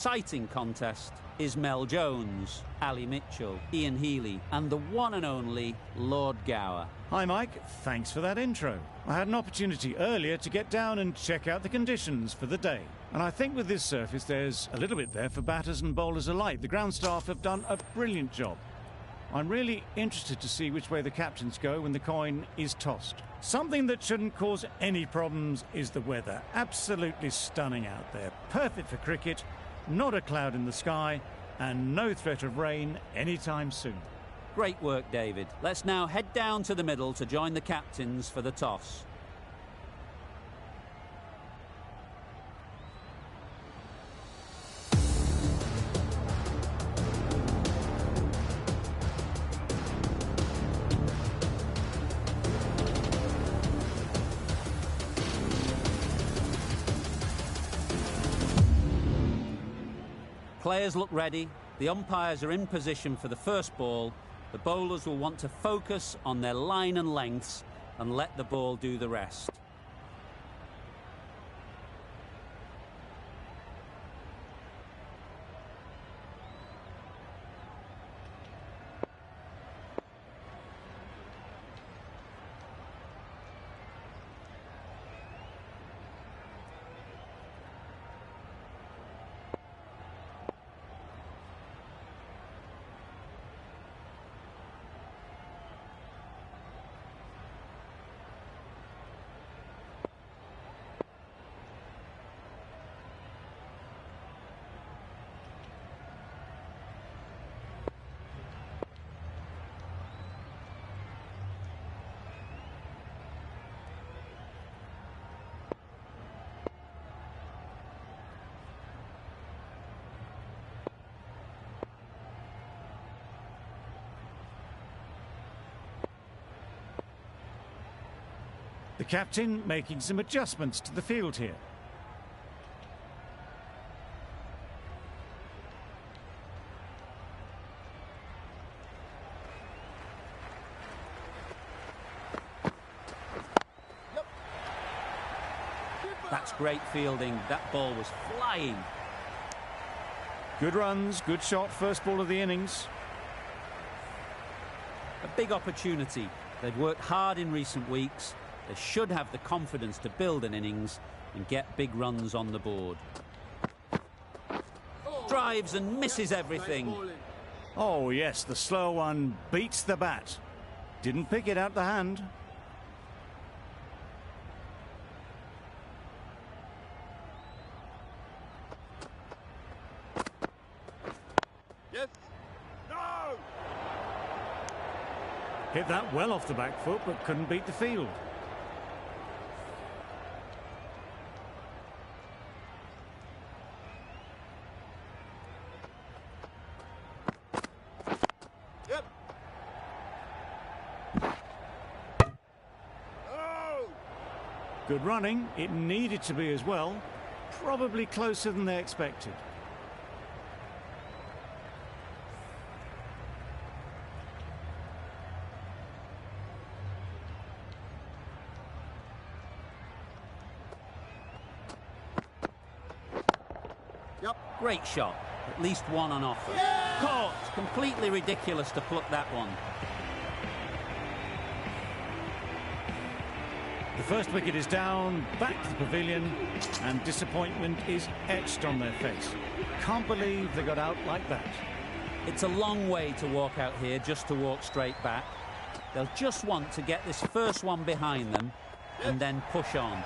exciting contest is Mel Jones, Ali Mitchell, Ian Healy and the one and only Lord Gower. Hi Mike, thanks for that intro. I had an opportunity earlier to get down and check out the conditions for the day. And I think with this surface there's a little bit there for batters and bowlers alike. The ground staff have done a brilliant job. I'm really interested to see which way the captains go when the coin is tossed. Something that shouldn't cause any problems is the weather. Absolutely stunning out there. Perfect for cricket, not a cloud in the sky, and no threat of rain anytime soon. Great work, David. Let's now head down to the middle to join the captains for the toss. Players look ready, the umpires are in position for the first ball, the bowlers will want to focus on their line and lengths and let the ball do the rest. The captain making some adjustments to the field here. That's great fielding. That ball was flying. Good runs, good shot, first ball of the innings. A big opportunity. They've worked hard in recent weeks. They should have the confidence to build an innings and get big runs on the board. Drives and misses everything. Oh yes, the slow one beats the bat. Didn't pick it out the hand. Yes. No! Hit that well off the back foot, but couldn't beat the field. Yep. Oh! Good running. It needed to be as well. Probably closer than they expected. Yep. Great shot. At least one on offer. Caught. Completely ridiculous to pluck that one. The first wicket is down, back to the pavilion, and disappointment is etched on their face. Can't believe they got out like that. It's a long way to walk out here just to walk straight back. They'll just want to get this first one behind them and then push on.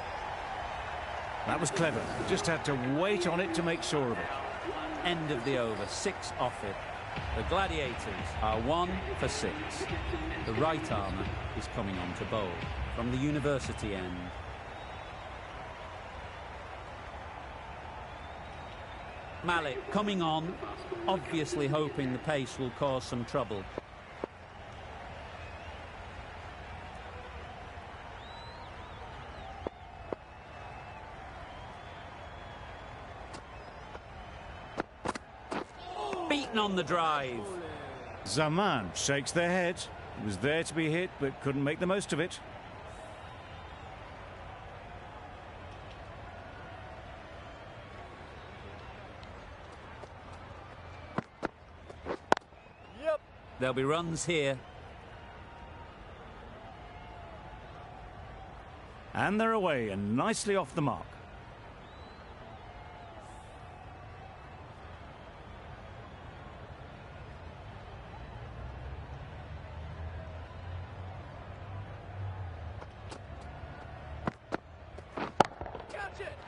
That was clever. Just had to wait on it to make sure of it. End of the over, 6 off it. The Gladiators are 1 for 6. The right armour is coming on to bowl from the university end. Malik coming on, obviously hoping the pace will cause some trouble. Beaten on the drive. Zaman shakes their head. It was there to be hit, but couldn't make the most of it. There'll be runs here. And they're away and nicely off the mark.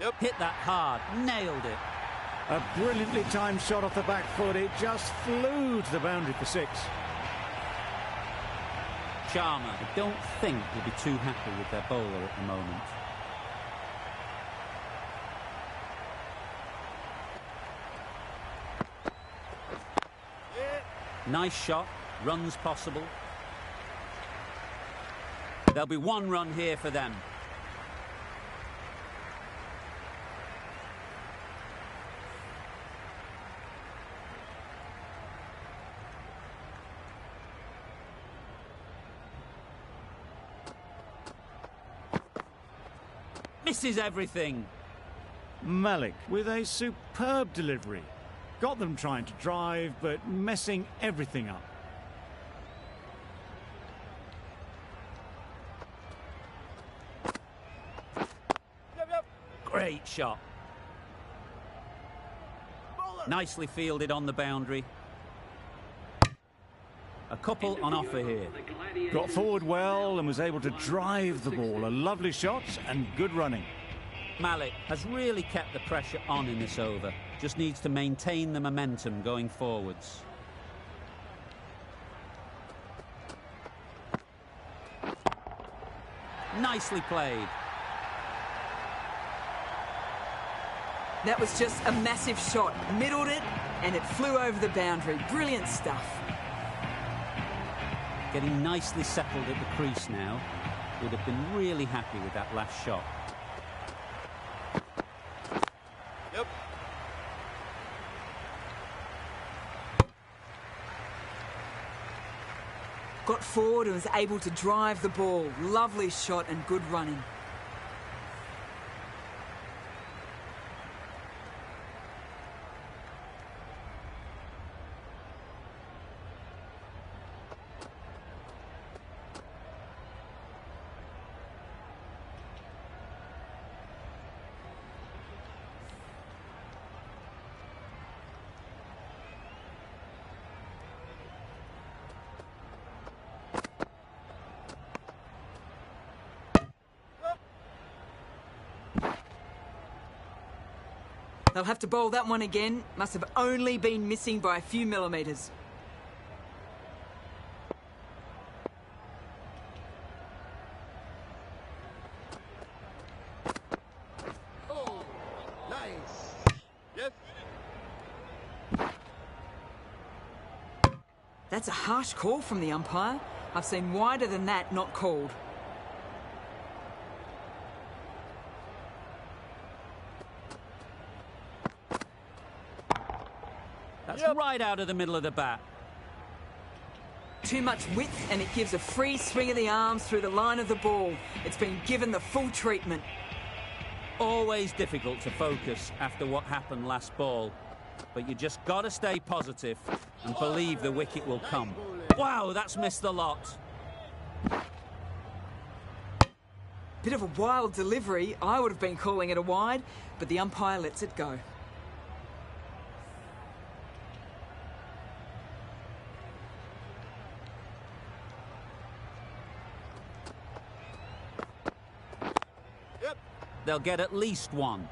Yep. Hit that hard, nailed it. A brilliantly timed shot off the back foot. It just flew to the boundary for 6. Sharma, I don't think will be too happy with their bowler at the moment. Nice shot, runs possible. There'll be 1 run here for them. Misses everything. Malik with a superb delivery. Got them trying to drive, but messing everything up. Great shot. Nicely fielded on the boundary. A couple on offer here. Got forward well and was able to drive the ball. A lovely shot and good running. Malik has really kept the pressure on in this over. Just needs to maintain the momentum going forwards. Nicely played. That was just a massive shot. Middled it and it flew over the boundary. Brilliant stuff. Getting nicely settled at the crease now. Would have been really happy with that last shot. Yep. Got forward and was able to drive the ball. Lovely shot and good running. They'll have to bowl that one again. Must have only been missing by a few millimetres. Oh, nice. Yes. That's a harsh call from the umpire. I've seen wider than that not called. That's right out of the middle of the bat. Too much width and it gives a free swing of the arms through the line of the ball. It's been given the full treatment. Always difficult to focus after what happened last ball. But you just got to stay positive and believe the wicket will come. Wow, that's missed the lot. Bit of a wild delivery. I would have been calling it a wide, but the umpire lets it go. Yep. They'll get at least 1.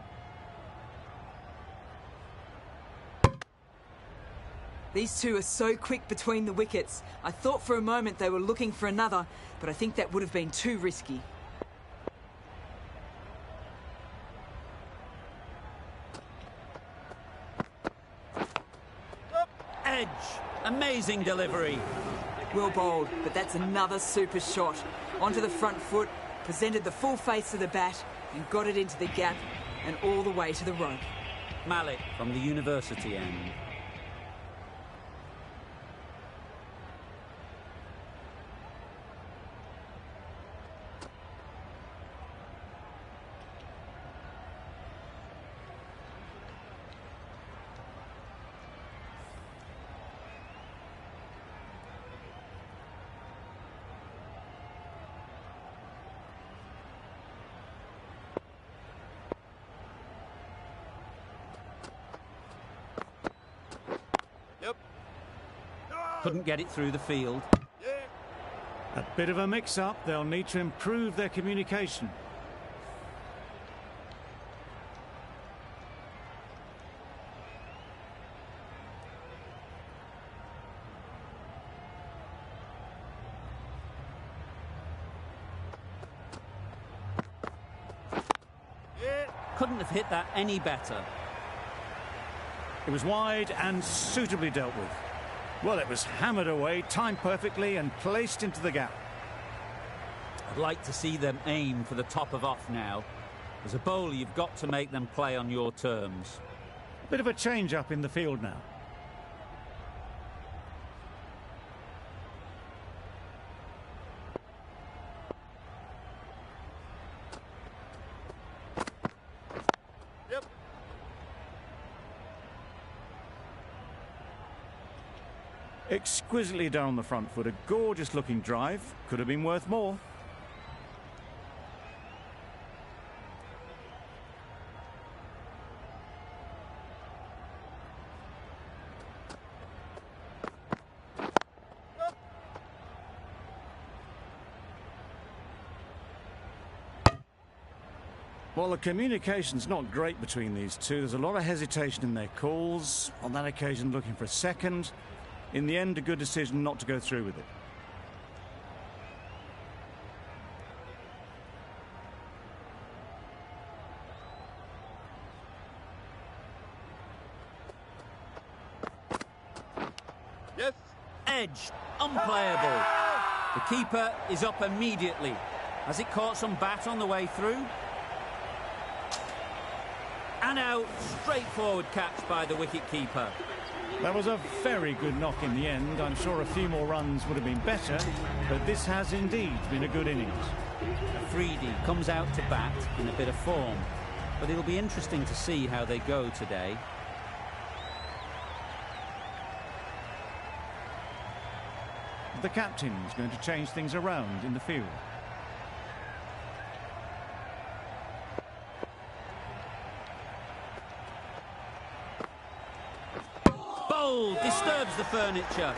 These two are so quick between the wickets. I thought for a moment they were looking for another, but I think that would have been too risky. Edge. Amazing delivery. Well bowled, but that's another super shot. Onto the front foot, presented the full face of the bat and got it into the gap and all the way to the rope. Malik from the university end. Couldn't get it through the field. Yeah. A bit of a mix-up. They'll need to improve their communication. Couldn't have hit that any better. It was wide and suitably dealt with. Well, it was hammered away, timed perfectly and placed into the gap. I'd like to see them aim for the top of off now. As a bowler, you've got to make them play on your terms. A bit of a change-up in the field now. Yep. Exquisitely done on the front foot. A gorgeous-looking drive. Could have been worth more. Well, the communication's not great between these two. There's a lot of hesitation in their calls. On that occasion, looking for a second. In the end, a good decision not to go through with it. Yes. Edge, unplayable. The keeper is up immediately. Has it caught some bat on the way through? And out, straightforward catch by the wicket-keeper. That was a very good knock in the end. I'm sure a few more runs would have been better, but this has indeed been a good innings. Afridi comes out to bat in a bit of form, but it'll be interesting to see how they go today. The captain's going to change things around in the field. Bold, disturbs the furniture.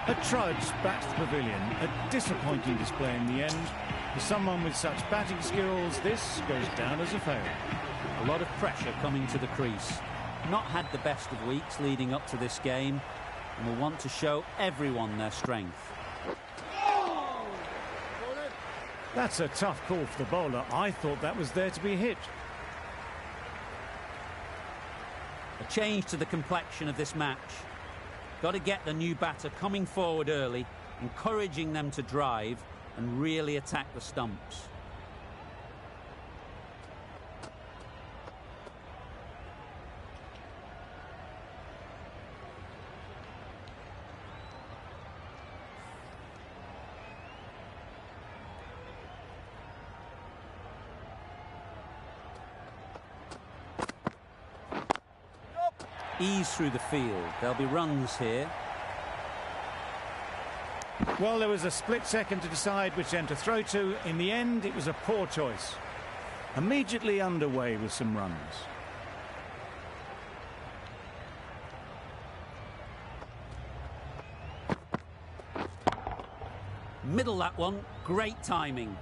A trudge back to the pavilion. A disappointing display in the end. For someone with such batting skills, this goes down as a fail. A lot of pressure coming to the crease. Not had the best of weeks leading up to this game, and will want to show everyone their strength. That's a tough call for the bowler. I thought that was there to be hit. A change to the complexion of this match. Got to get the new batter coming forward early, encouraging them to drive and really attack the stumps. Ease through the field. There'll be runs here. Well, there was a split second to decide which end to throw to. In the end, it was a poor choice. Immediately underway with some runs. Middle that one. Great timing.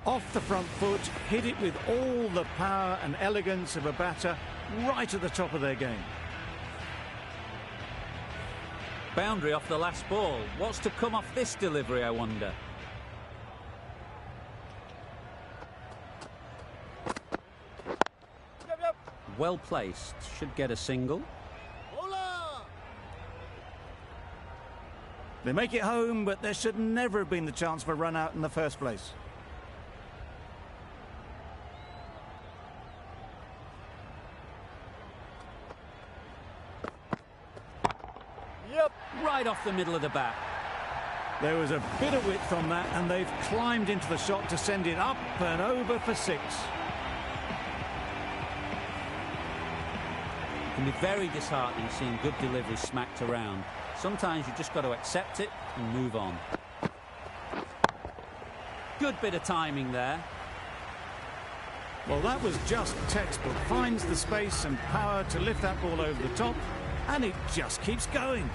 Off the front foot, hit it with all the power and elegance of a batter right at the top of their game. Boundary off the last ball. What's to come off this delivery, I wonder? Yep. Well placed. Should get a single. Hola. They make it home, but there should never have been the chance for a run out in the first place. Yep. Right off the middle of the bat. There was a bit of width on that, and they've climbed into the shot to send it up and over for 6. It can be very disheartening seeing good delivery smacked around. Sometimes you just got to accept it and move on. Good bit of timing there. Well, that was just textbook. Finds the space and power to lift that ball over the top, and it just keeps going.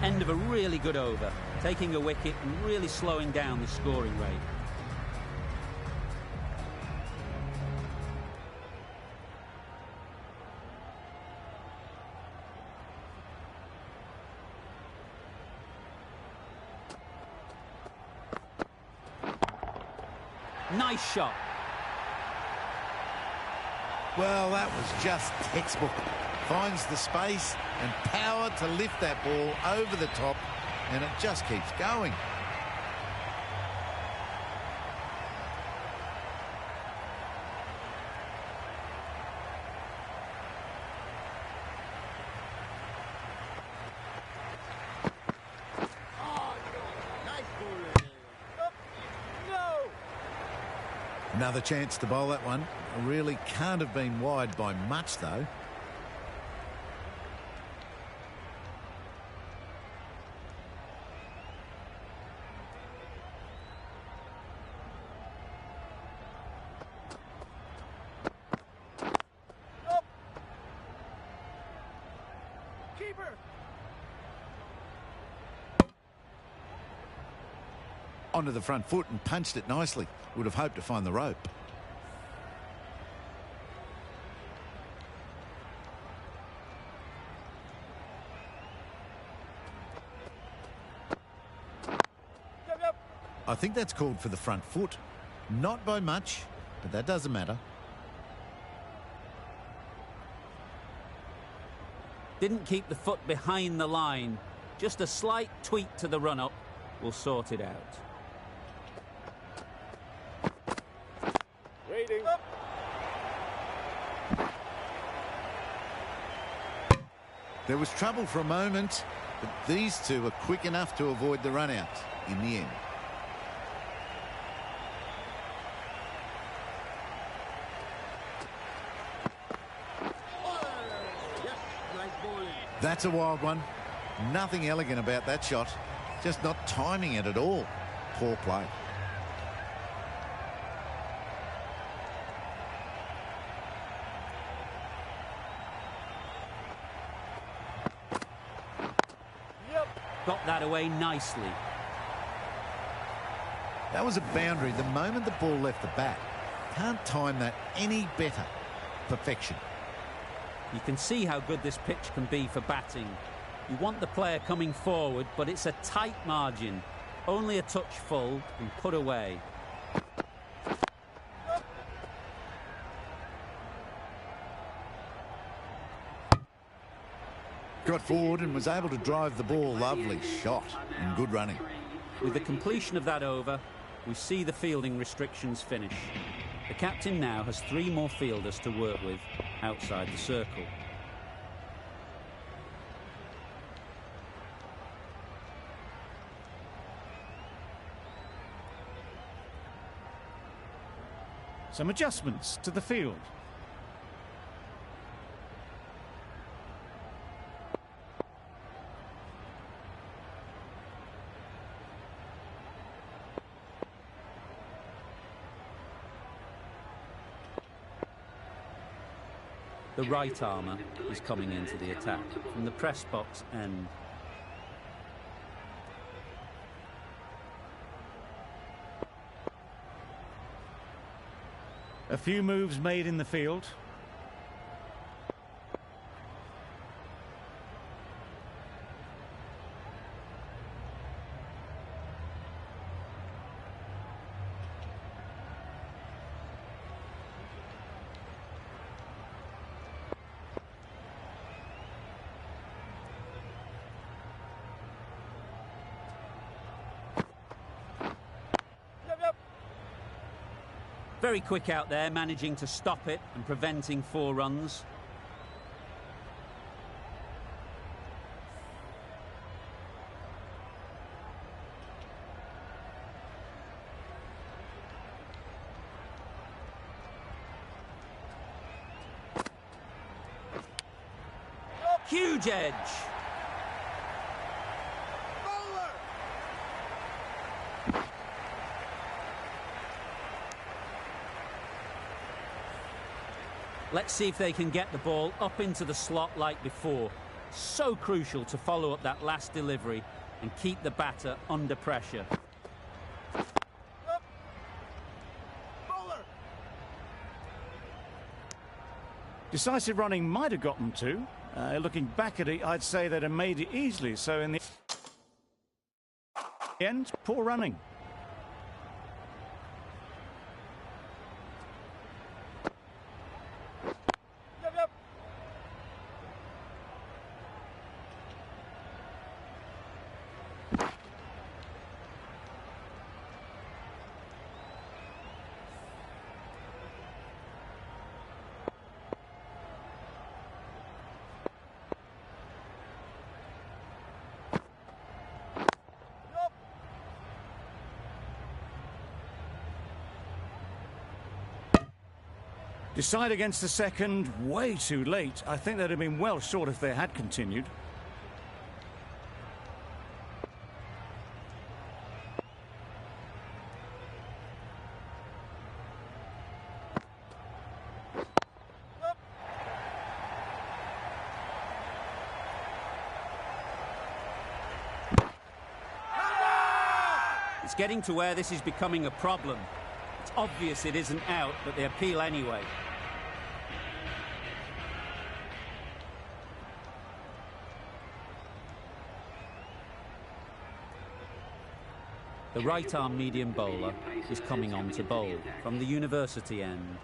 End of a really good over, taking a wicket and really slowing down the scoring rate. Nice shot. Well, that was just textbook. Finds the space and power to lift that ball over the top, and it just keeps going. Another chance to bowl that one. Really can't have been wide by much, though. Keeper. Onto the front foot and punched it nicely. Would have hoped to find the rope. I think that's called for the front foot. Not by much, but that doesn't matter. Didn't keep the foot behind the line. Just a slight tweak to the run-up will sort it out. Waiting. There was trouble for a moment, but these two were quick enough to avoid the run-out in the end. That's a wild one. Nothing elegant about that shot. Just not timing it at all. Poor play. Got that away nicely. That was a boundary the moment the ball left the bat. Can't time that any better. Perfection. You can see how good this pitch can be for batting. You want the player coming forward, but it's a tight margin. Only a touch full and put away. Got forward and was able to drive the ball. Lovely shot and good running. With the completion of that over, we see the fielding restrictions finish. The captain now has 3 more fielders to work with outside the circle. Some adjustments to the field. The right armour is coming into the attack from the press box end. A few moves made in the field. Very quick out there, managing to stop it and preventing 4 runs. Huge edge. Let's see if they can get the ball up into the slot like before. So crucial to follow up that last delivery and keep the batter under pressure. Bowler. Decisive running might have got them to. Looking back at it, I'd say they'd have made it easily. So in the end, poor running. Yep, yep. Decide against the second, way too late. I think they'd have been well short if they had continued. It's getting to where this is becoming a problem. It's obvious it isn't out, but they appeal anyway. The right-arm medium bowler is coming on to bowl from the university end.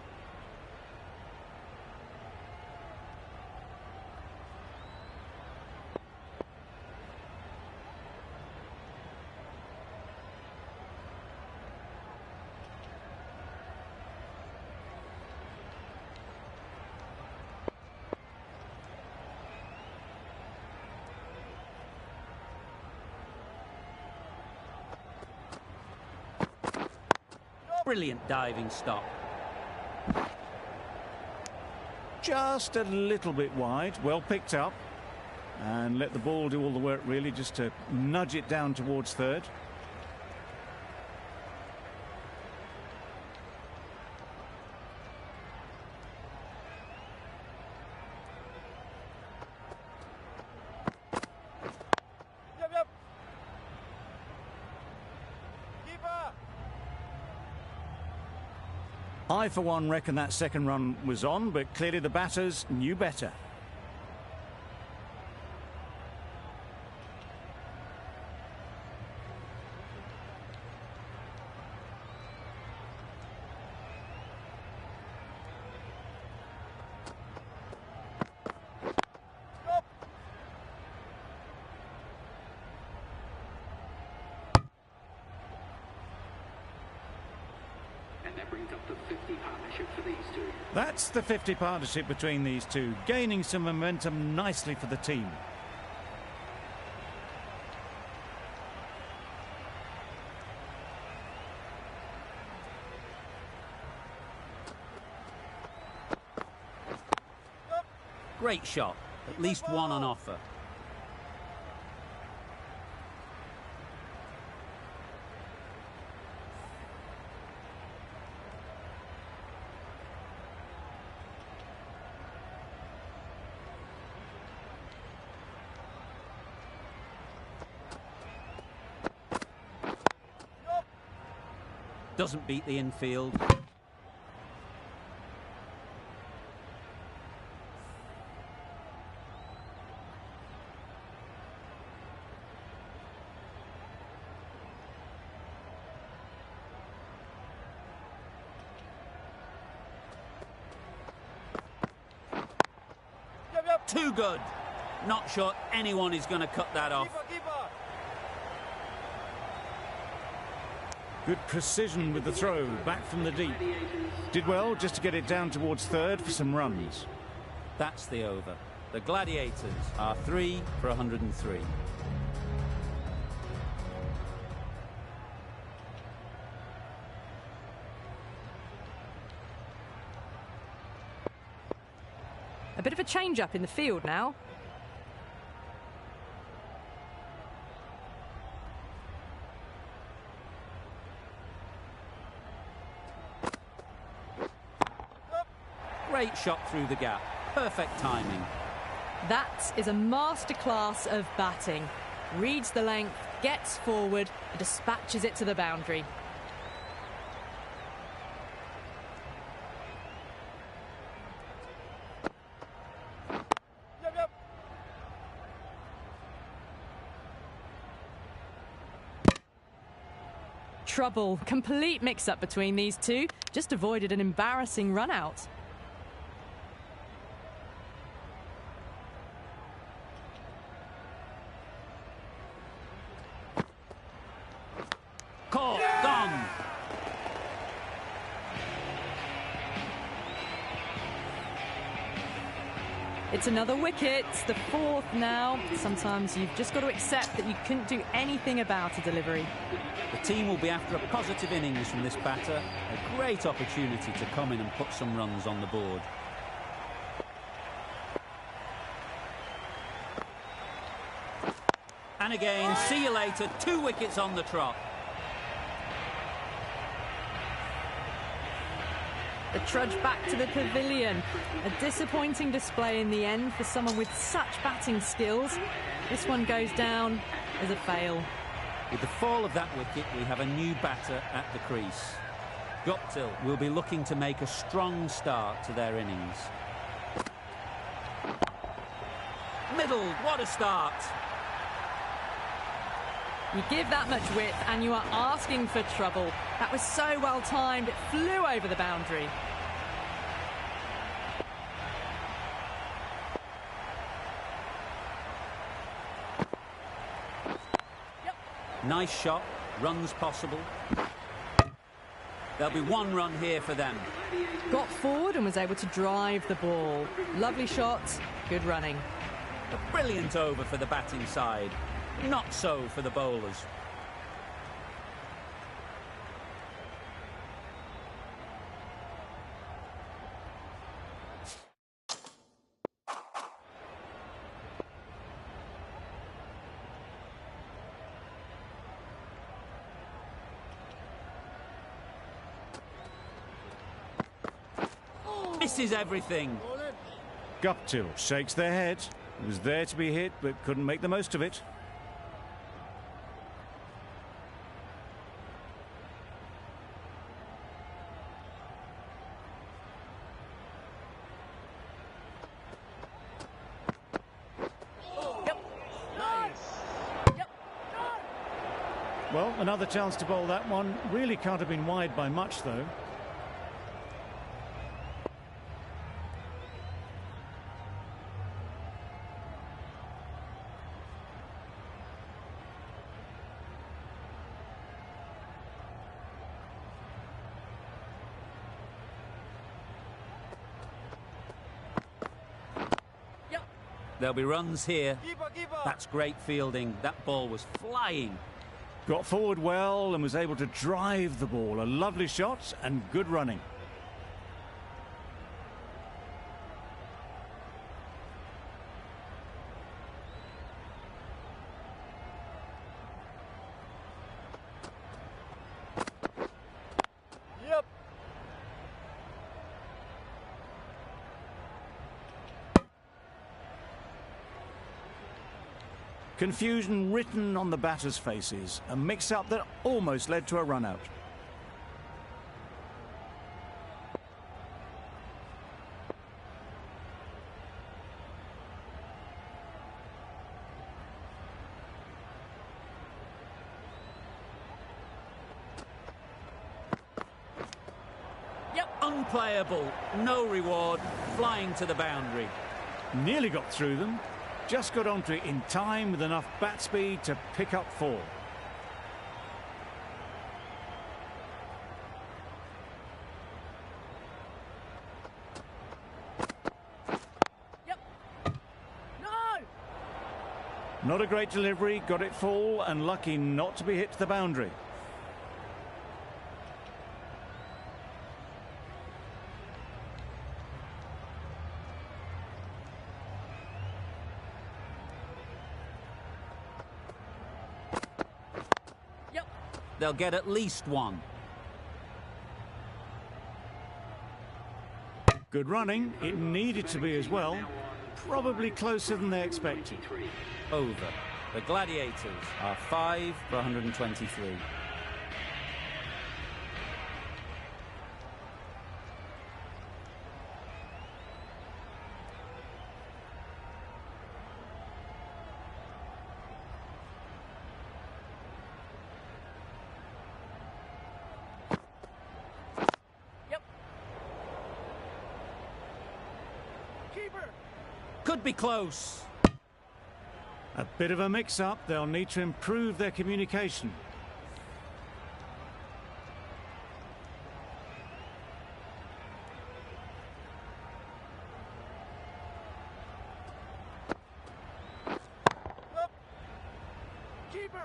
Brilliant diving stop. Just a little bit wide, well picked up. And let the ball do all the work really, just to nudge it down towards third. Yep, yep. Keeper. I, for one, reckon that second run was on, but clearly the batters knew better. And that brings up the 50 partnership for these two. That's the 50 partnership between these two, gaining some momentum nicely for the team. Great shot. At least one on offer. Doesn't beat the infield. Yep, yep. Too good. Not sure anyone is going to cut that off. Keeper, keeper. Good precision with the throw, back from the deep. Did well just to get it down towards third for some runs. That's the over. The Gladiators are 3 for 103. A bit of a change-up in the field now. Great shot through the gap. Perfect timing. That is a masterclass of batting. Reads the length, gets forward, and dispatches it to the boundary. Yep, yep. Trouble. Complete mix-up between these two. Just avoided an embarrassing run-out. Caught. Gone. It's another wicket, the fourth now. Sometimes you've just got to accept that you couldn't do anything about a delivery. The team will be after a positive innings from this batter. A great opportunity to come in and put some runs on the board. And again, see you later. 2 wickets on the trot. The trudge back to the pavilion. A disappointing display in the end for someone with such batting skills. This one goes down as a fail. With the fall of that wicket, we have a new batter at the crease. Guptill will be looking to make a strong start to their innings. Middle, what a start. You give that much width and you are asking for trouble. That was so well timed, it flew over the boundary. Nice shot, runs possible. There'll be 1 run here for them. Got forward and was able to drive the ball. Lovely shot, good running. A brilliant over for the batting side. Not so for the bowlers. Misses everything. Guptill shakes their head. It was there to be hit, but couldn't make the most of it. Well, another chance to bowl that one. Really can't have been wide by much, though. There'll be runs here. Keeper, keeper. That's great fielding. That ball was flying. Got forward well and was able to drive the ball. A lovely shot and good running. Yep. Confusion written on the batters' faces. A mix-up that almost led to a run-out. Unplayable. No reward. Flying to the boundary. Nearly got through them. Just got onto it in time with enough bat speed to pick up 4. Not a great delivery, got it full and lucky not to be hit to the boundary. They'll get at least 1. Good running. It needed to be as well. Probably closer than they expected. Over. The Gladiators are 5 for 123. Could be close. A bit of a mix-up. They'll need to improve their communication. Keeper!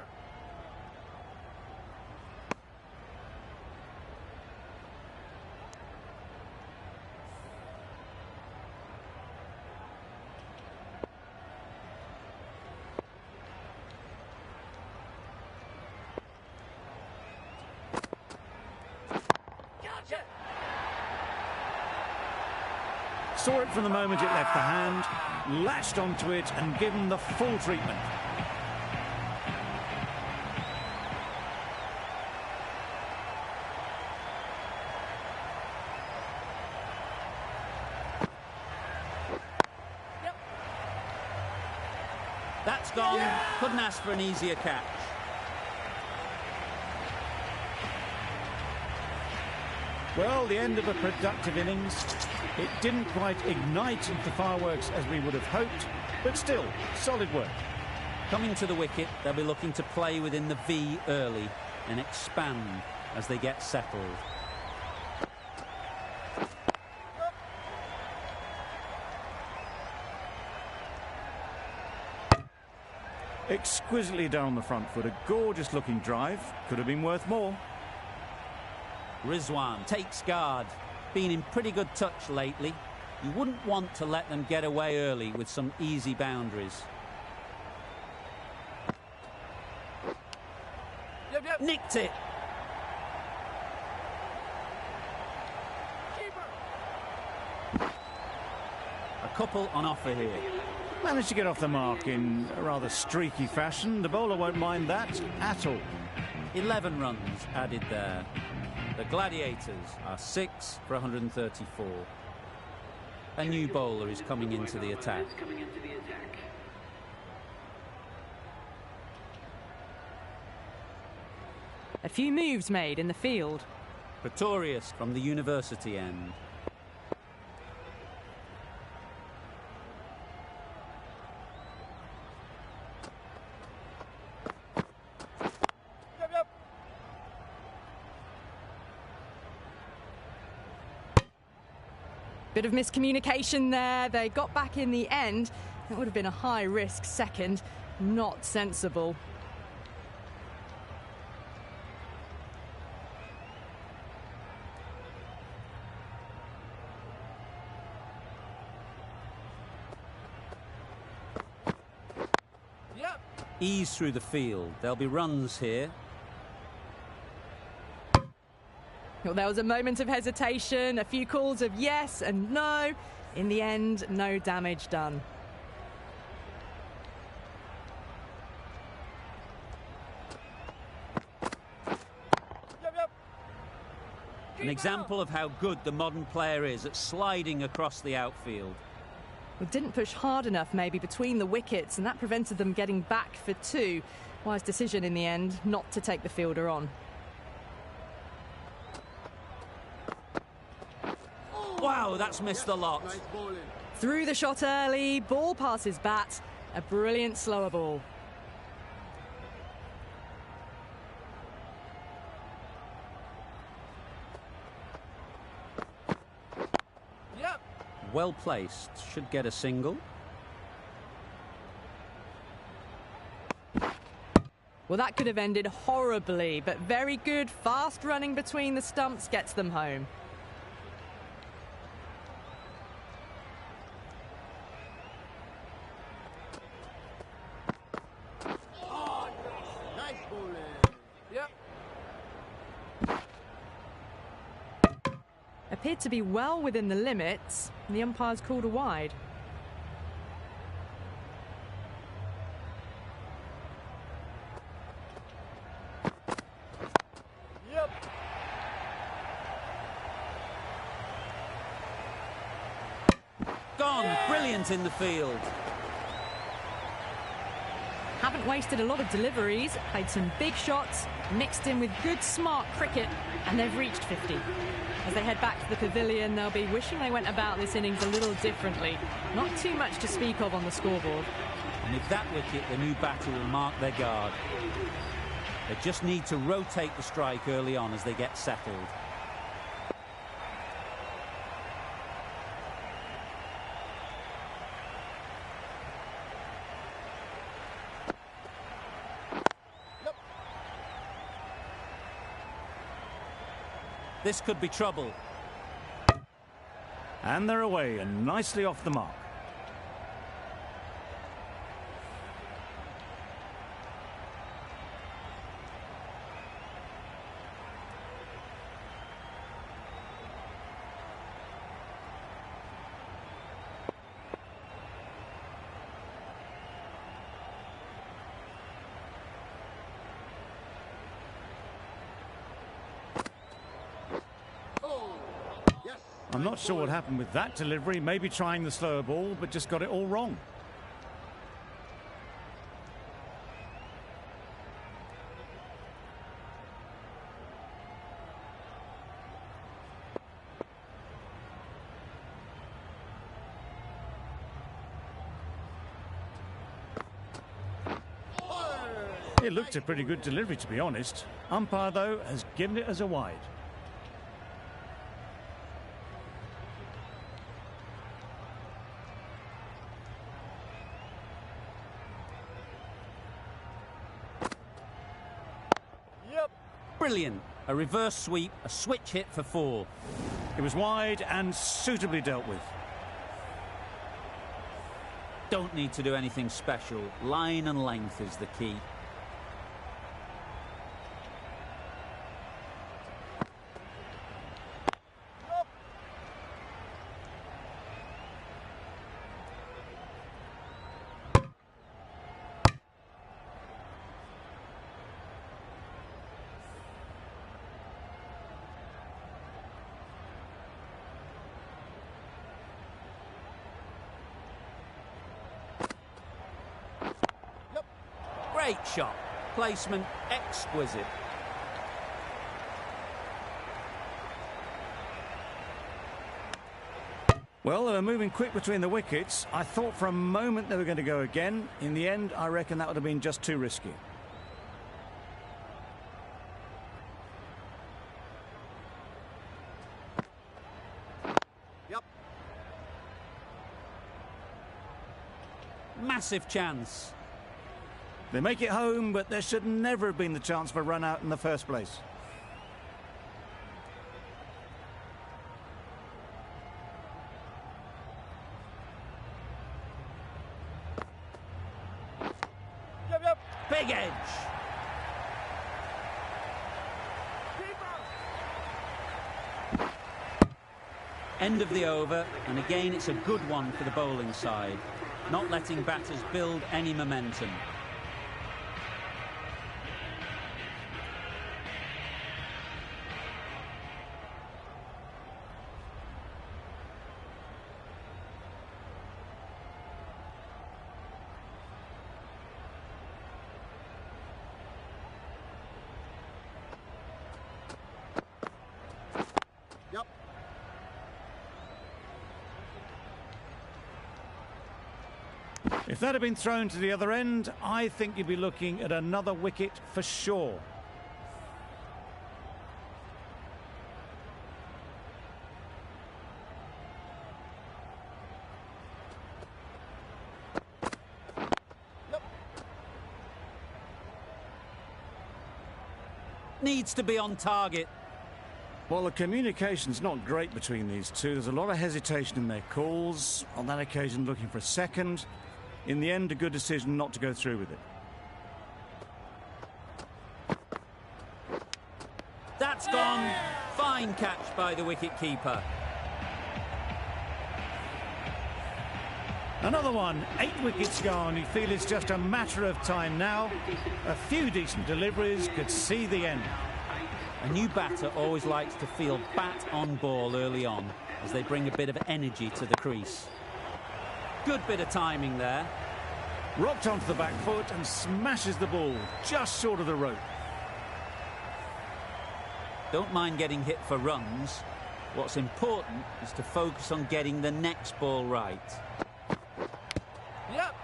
Saw it from the moment it left the hand, latched onto it and given the full treatment. That's gone. Yeah. Couldn't ask for an easier catch. Well, the end of a productive innings. It didn't quite ignite the fireworks as we would have hoped, but still, solid work. Coming to the wicket, they'll be looking to play within the V early and expand as they get settled. Exquisitely done on the front foot. A gorgeous looking drive. Could have been worth more. Rizwan takes guard. Been in pretty good touch lately. You wouldn't want to let them get away early with some easy boundaries. Yep. Nicked it. Keeper! A couple on offer here. Managed to get off the mark in a rather streaky fashion. The bowler won't mind that at all. 11 runs added there. The Gladiators are 6 for 134. A new bowler is coming into the attack. A few moves made in the field. Pretorius from the university end. Yep. Bit of miscommunication there. They got back in the end. That would have been a high-risk second. Not sensible. Yep. Ease through the field. There'll be runs here. Well, there was a moment of hesitation, a few calls of yes and no. In the end, no damage done. Yep. An example of how good the modern player is at sliding across the outfield. We didn't push hard enough maybe between the wickets, and that prevented them getting back for two. Wise decision in the end not to take the fielder on. Wow, that's missed a lot. Threw the shot early, ball past his bat. A brilliant slower ball. Yep. Well placed. Should get a single. Well, that could have ended horribly, but very good, fast running between the stumps gets them home. appeared to be well within the limits, and the umpire's called a wide. Yep. Gone. Brilliant in the field. Haven't wasted a lot of deliveries, played some big shots, mixed in with good, smart cricket, and they've reached 50. As they head back to the pavilion, they'll be wishing they went about this innings a little differently. Not too much to speak of on the scoreboard. And with that wicket, the new batter will mark their guard. They just need to rotate the strike early on as they get settled. This could be trouble. And they're away and nicely off the mark. I'm not sure what happened with that delivery, maybe trying the slower ball, but just got it all wrong. It looked a pretty good delivery, to be honest. Umpire, though, has given it as a wide. Brilliant. A reverse sweep, a switch hit for 4. It was wide and suitably dealt with. Don't need to do anything special. Line and length is the key. Great shot. Placement exquisite. Well, they were moving quick between the wickets. I thought for a moment they were going to go again. In the end, I reckon that would have been just too risky. Yep. Massive chance. They make it home, but there should never have been the chance for a run out in the first place. Yep. Big edge. End of the over, and again it's a good one for the bowling side, not letting batters build any momentum. Yep. If that had been thrown to the other end, I think you'd be looking at another wicket for sure. Needs to be on target. Well, the communication's not great between these two. There's a lot of hesitation in their calls. On that occasion, looking for a second. In the end, a good decision not to go through with it. That's gone. Fine catch by the wicket-keeper. Another one, 8 wickets gone. You feel it's just a matter of time now. A few decent deliveries could see the end. A new batter always likes to feel bat on ball early on as they bring a bit of energy to the crease. Good bit of timing there. Rocked onto the back foot and smashes the ball just short of the rope. Don't mind getting hit for runs. What's important is to focus on getting the next ball right. Yep.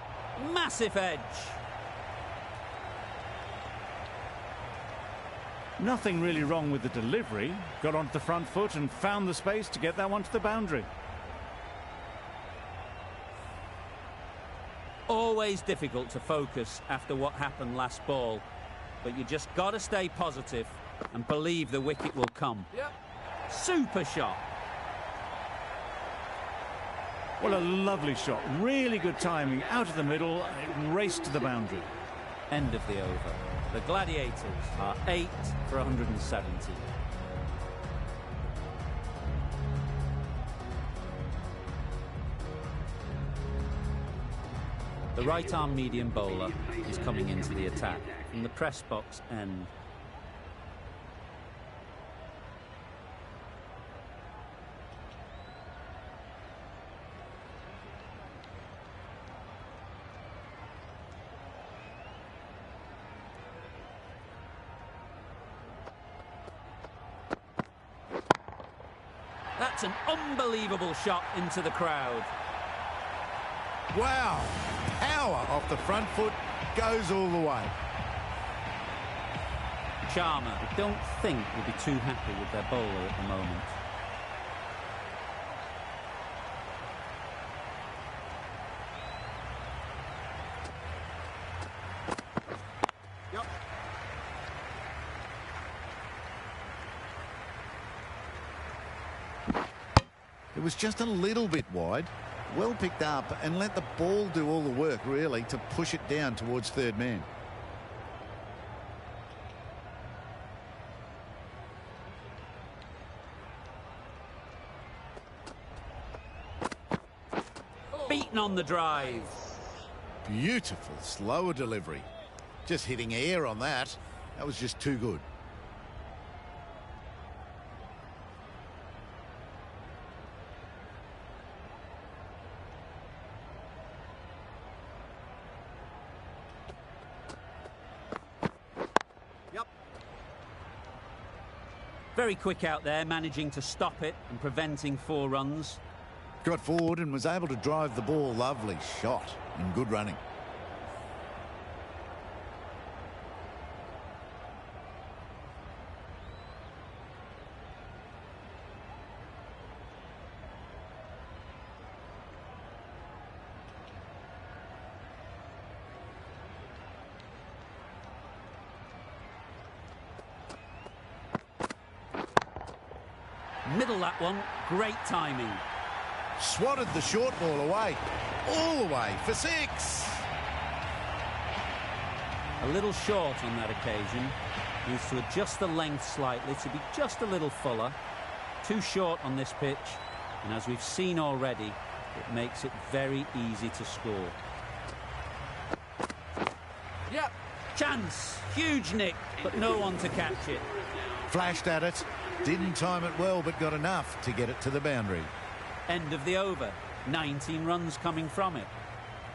Massive edge. Nothing really wrong with the delivery. Got onto the front foot and found the space to get that one to the boundary. Always difficult to focus after what happened last ball, but you just got to stay positive and believe the wicket will come. Yep. Super shot. Well, a lovely shot. Really good timing. Out of the middle, and it raced to the boundary. End of the over. The Gladiators are 8 for 170. The right-arm medium bowler is coming into the attack from the press box end. That's an unbelievable shot into the crowd. Wow, power off the front foot, goes all the way. Sharma, I don't think will be too happy with their bowler at the moment. Yep. It was just a little bit wide. Well picked up and let the ball do all the work, really, to push it down towards third man. Beaten on the drive. Beautiful, slower delivery. Just hitting air on that. That was just too good. Yep. Very quick out there, managing to stop it and preventing 4 runs. Got forward and was able to drive the ball. Lovely shot and good running. Middle that one, great timing. Swatted the short ball away. All the way for 6. A little short on that occasion. Needs to adjust the length slightly to be just a little fuller. Too short on this pitch, and as we've seen already, it makes it very easy to score. Yep. Chance, huge nick, but no one to catch it. Flashed at it. Didn't time it well, but got enough to get it to the boundary. End of the over. 19 runs coming from it.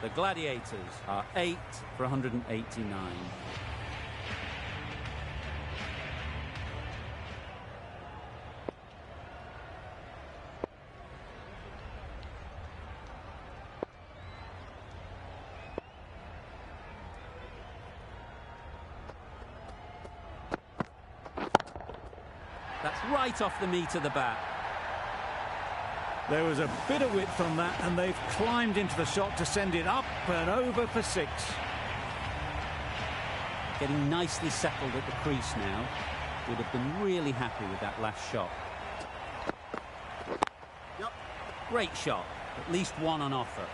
The Gladiators are 8 for 189. That's right off the meat of the bat. There was a bit of width on that, and they've climbed into the shot to send it up and over for 6. Getting nicely settled at the crease now. Would have been really happy with that last shot. Yep. Great shot. At least one on offer.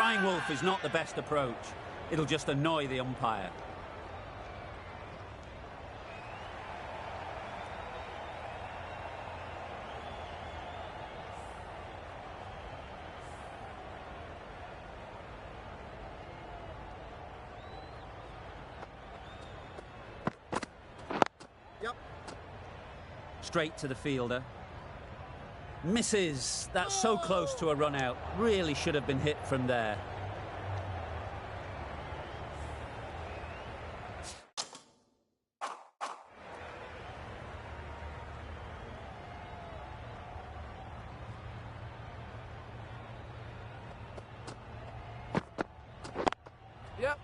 Crying wolf is not the best approach. It'll just annoy the umpire. Yep. Straight to the fielder. Misses. That's so close to a run out. Really should have been hit from there. Yep.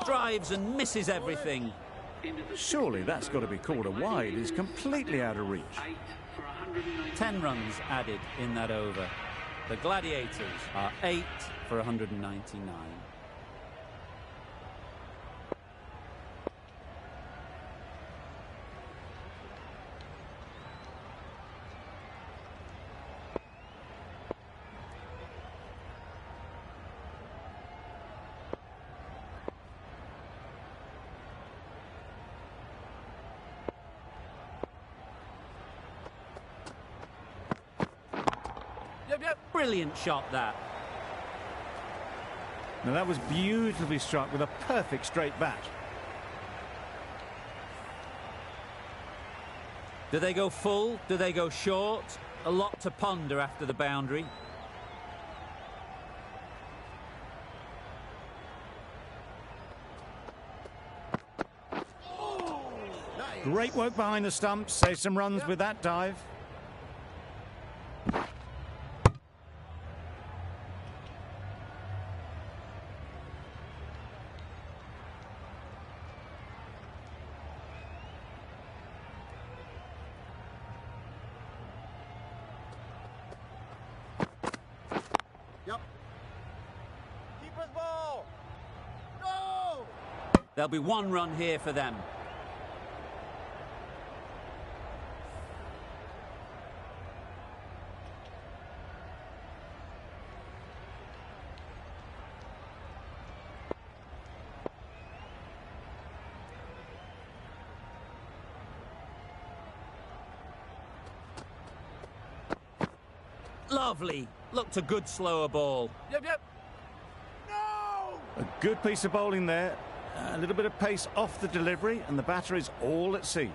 Drives and misses everything. Surely that's got to be called a wide. It's completely out of reach. 10 runs added in that over. The Gladiators are 8 for 199. Yep. Brilliant shot, that. Now that was beautifully struck with a perfect straight bat. Do they go full? Do they go short? A lot to ponder after the boundary. Great work behind the stumps. Save some runs with that dive. Yep. Keeper's ball. Go! There'll be one run here for them. Lovely. Looked a good slower ball. Yep. No! A good piece of bowling there. A little bit of pace off the delivery, and the batter is all at sea.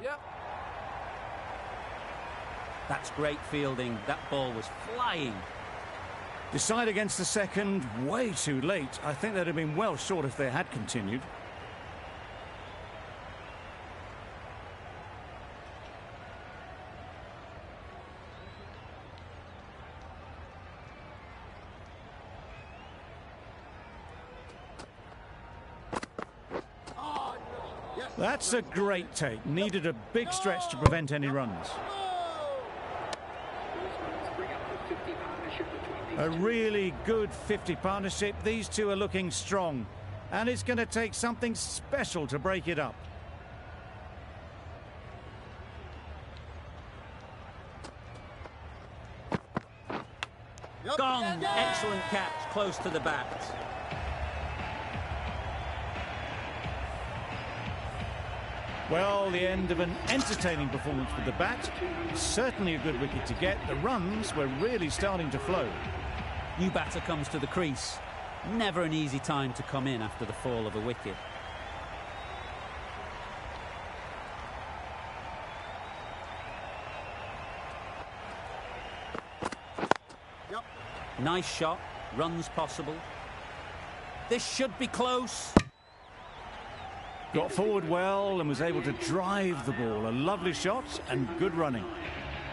Yep. That's great fielding. That ball was flying. Decide against the second, way too late. I think they'd have been well short if they had continued. That's a great take. Needed a big stretch to prevent any runs. A really good 50 partnership. These two are looking strong, and it's going to take something special to break it up. Gone. Excellent catch, close to the bat. Well, the end of an entertaining performance with the bat. Certainly a good wicket to get. The runs were really starting to flow. New batter comes to the crease. Never an easy time to come in after the fall of a wicket. Yep. Nice shot. Runs possible. This should be close. Got forward well and was able to drive the ball. A lovely shot and good running.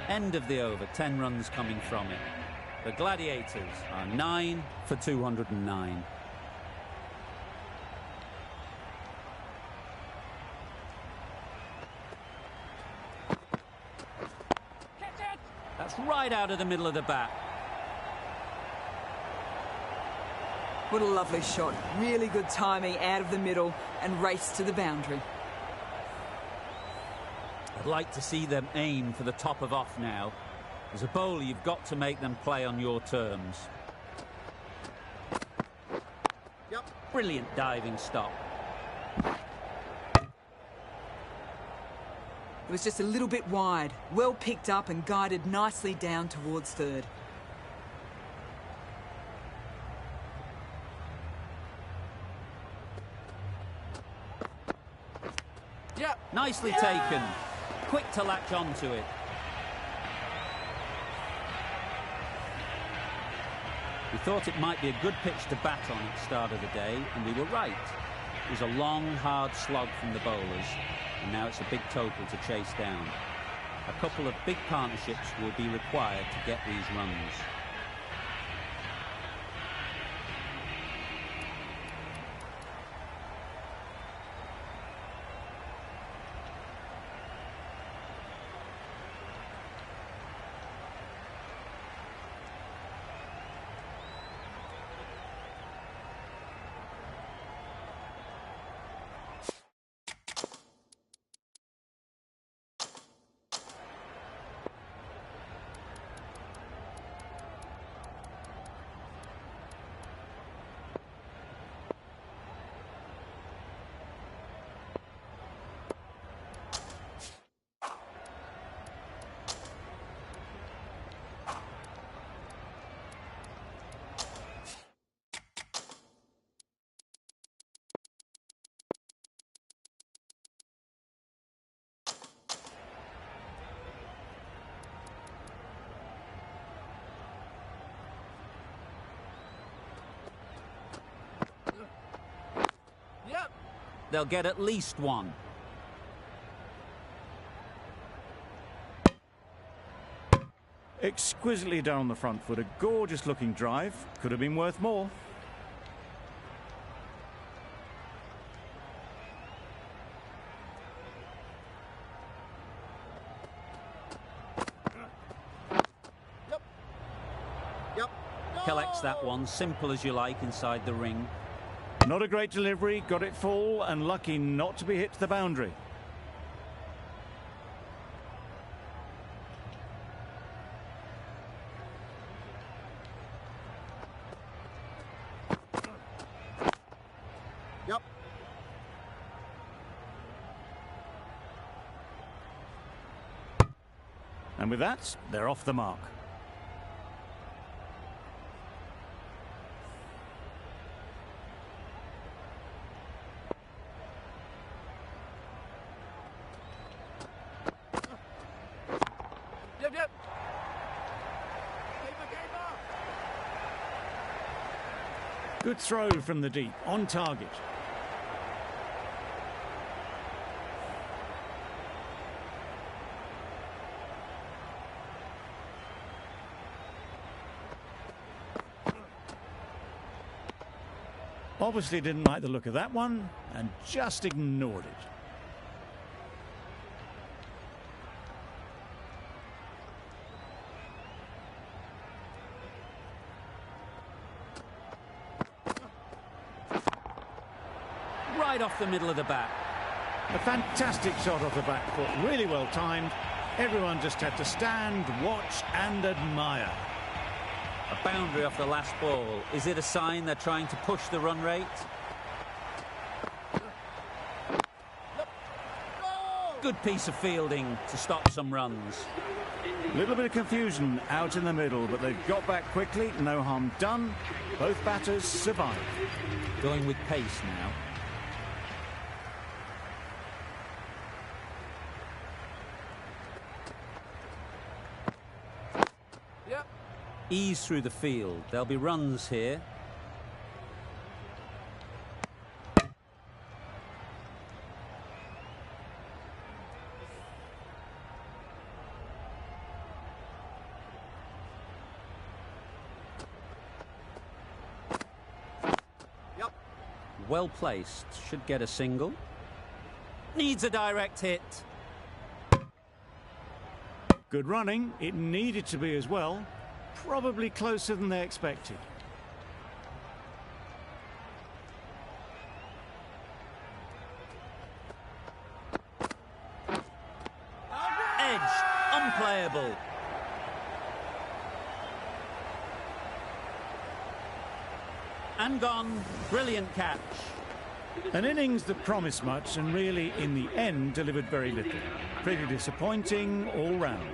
End of the over. 10 runs coming from it. The Gladiators are 9 for 209. That's right out of the middle of the bat. What a lovely shot. Really good timing out of the middle and race to the boundary. I'd like to see them aim for the top of off now. As a bowler, you've got to make them play on your terms. Yep. Brilliant diving stop. It was just a little bit wide. Well picked up and guided nicely down towards third. Yep. Nicely taken. Quick to latch onto it. We thought it might be a good pitch to bat on at the start of the day, and we were right. It was a long, hard slog from the bowlers, and now it's a big total to chase down. A couple of big partnerships will be required to get these runs. Yep. They'll get at least one. Exquisitely done on the front foot. A gorgeous looking drive. Could have been worth more. Yep. Yep. Collects that one, simple as you like, inside the ring. Not a great delivery. Got it full and lucky not to be hit to the boundary. Yep. And with that, they're off the mark. Yep. Yep. Keeper. Good throw from the deep, on target. Obviously didn't like the look of that one and just ignored it. Right off the middle of the bat. A fantastic shot off the back foot, really well timed. Everyone just had to stand, watch and admire. A boundary off the last ball. Is it a sign they're trying to push the run rate? Good piece of fielding to stop some runs. A little bit of confusion out in the middle, but they've got back quickly, no harm done. Both batters survived. Going with pace now. Yep. Ease through the field. There'll be runs here. well placed. Should get a single. Needs a direct hit. Good running. It needed to be as well. Probably closer than they expected. Edged. Unplayable. And gone. Brilliant catch. An innings that promised much and really, in the end, delivered very little. Pretty disappointing all round.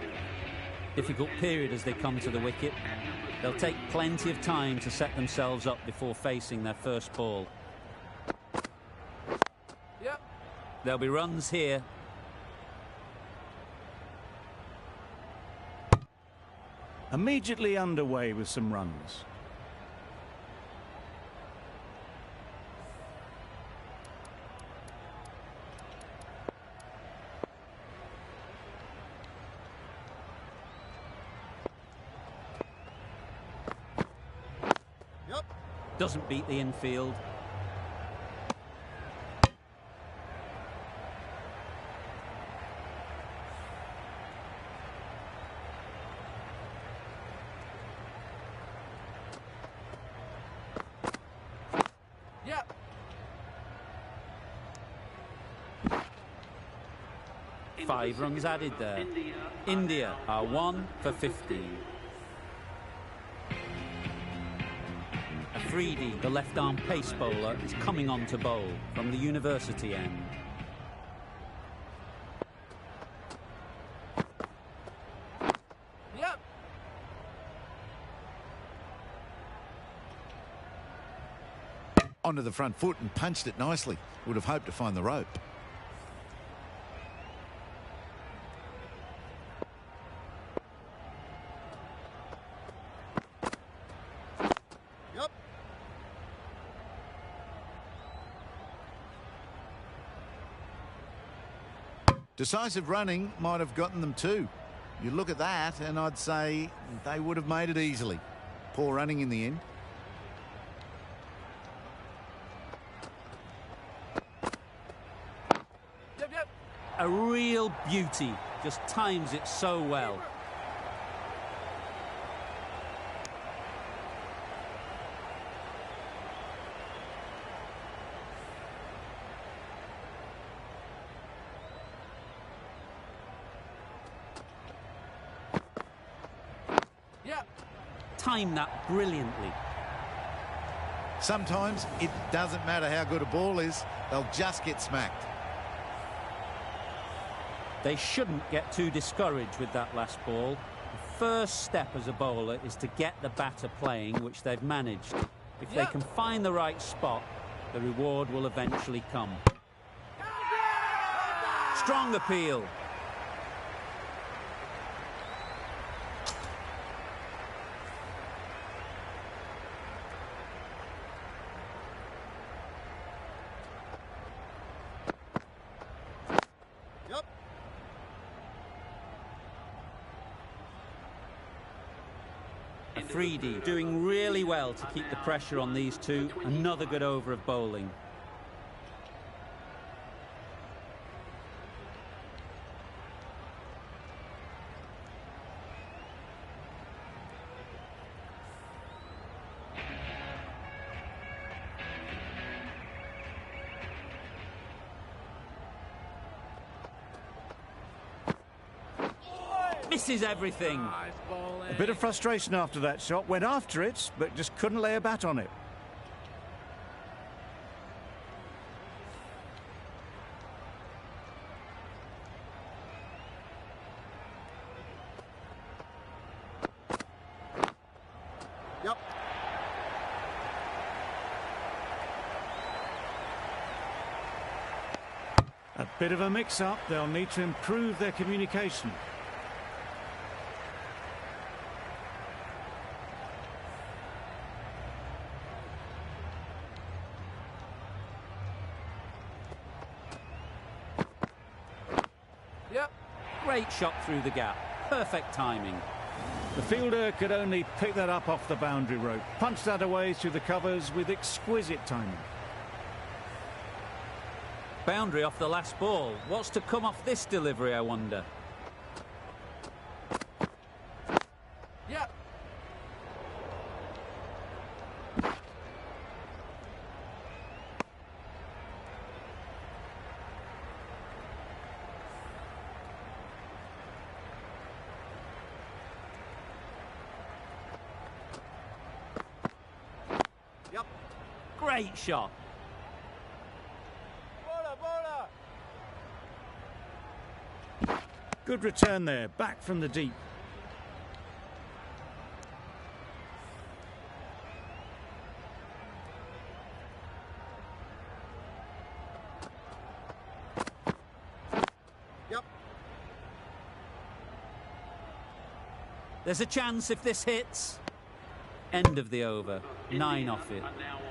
Difficult period as they come to the wicket. They'll take plenty of time to set themselves up before facing their first ball. Yep. There'll be runs here. Immediately underway with some runs. Yep. Doesn't beat the infield. Yep. 5 runs added there. India are 1 for 15. Afridi, the left-arm pace bowler, is coming on to bowl from the university end. Yep. Onto the front foot and punched it nicely. Would have hoped to find the rope. Yep. Decisive running might have gotten them too. You look at that and I'd say they would have made it easily. Poor running in the end. Yep. Yep. A real beauty. Just times it so well. Yep. Timed that brilliantly. Sometimes it doesn't matter how good a ball is, they'll just get smacked. They shouldn't get too discouraged with that last ball. The first step as a bowler is to get the batter playing, which they've managed. If they can find the right spot, the reward will eventually come. Strong appeal. Yep. Afridi doing really well to keep the pressure on these two. Another good over of bowling. Misses everything. A bit of frustration after that shot. Went after it, but just couldn't lay a bat on it. Yep. A bit of a mix-up. They'll need to improve their communication. Yep. Great shot through the gap. Perfect timing. The fielder could only pick that up off the boundary rope. Punched that away through the covers with exquisite timing. Boundary off the last ball. What's to come off this delivery, I wonder? Yep. Yep. Great shot. Good return there, back from the deep. Yep. There's a chance if this hits. End of the over. 9 off it.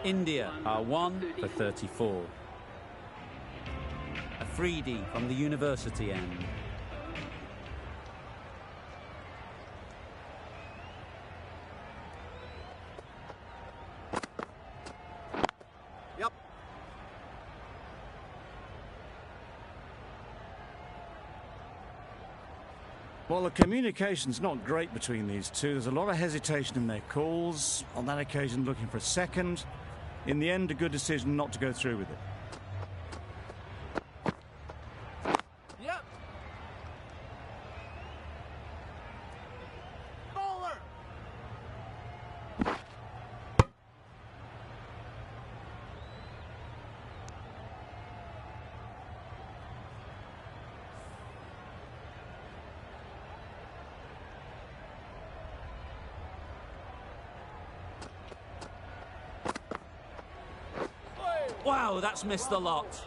India are 1 for 34. Afridi from the university end. Yep. Well, the communication's not great between these two. There's a lot of hesitation in their calls. On that occasion, looking for a second. In the end, a good decision not to go through with it. Yep. Bowler. Wow, that's missed the lot.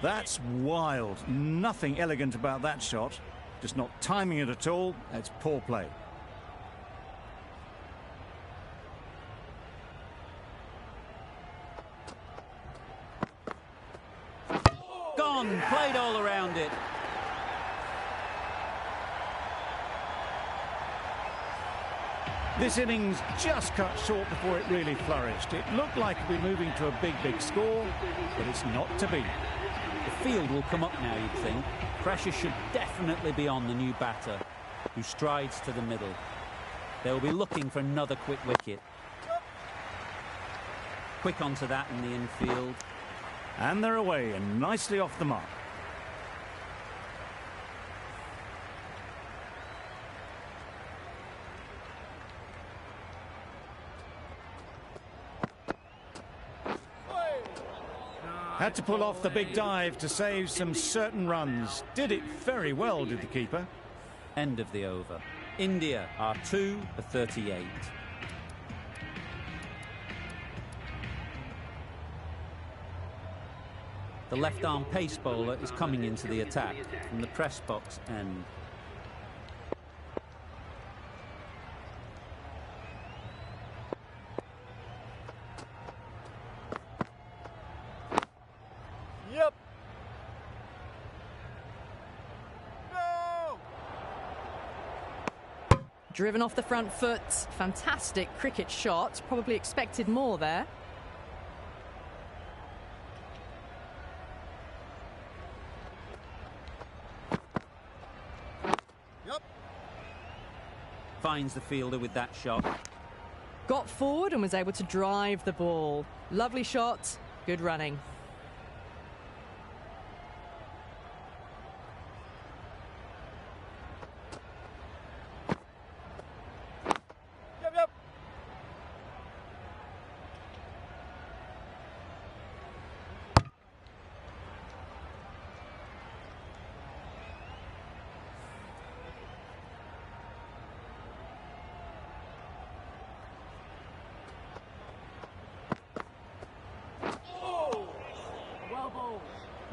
That's wild. Nothing elegant about that shot. Just not timing it at all. That's poor play. Gone, played all around it. This innings just cut short before it really flourished. It looked like it'd be moving to a big score, but it's not to be. The field will come up now, you'd think. Pressure should definitely be on the new batter, who strides to the middle. They'll be looking for another quick wicket. Quick onto that in the infield. And they're away and nicely off the mark. Had to pull off the big dive to save some certain runs. Did it very well, did the keeper. End of the over. India are 2 for 38. The left-arm pace bowler is coming into the attack from the press box end. Yep. No. Driven off the front foot. Fantastic cricket shot. Probably expected more there. Yep. Finds the fielder with that shot. Got forward and was able to drive the ball. Lovely shot. Good running. Yep.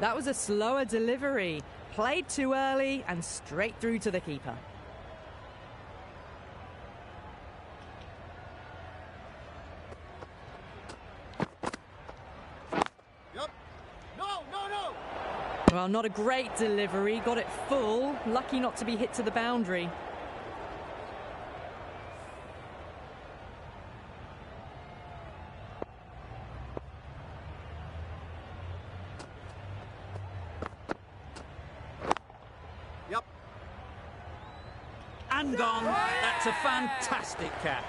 That was a slower delivery. Played too early and straight through to the keeper. Yep. No. Well, not a great delivery. Got it full. Lucky not to be hit to the boundary. and gone. That's a fantastic catch.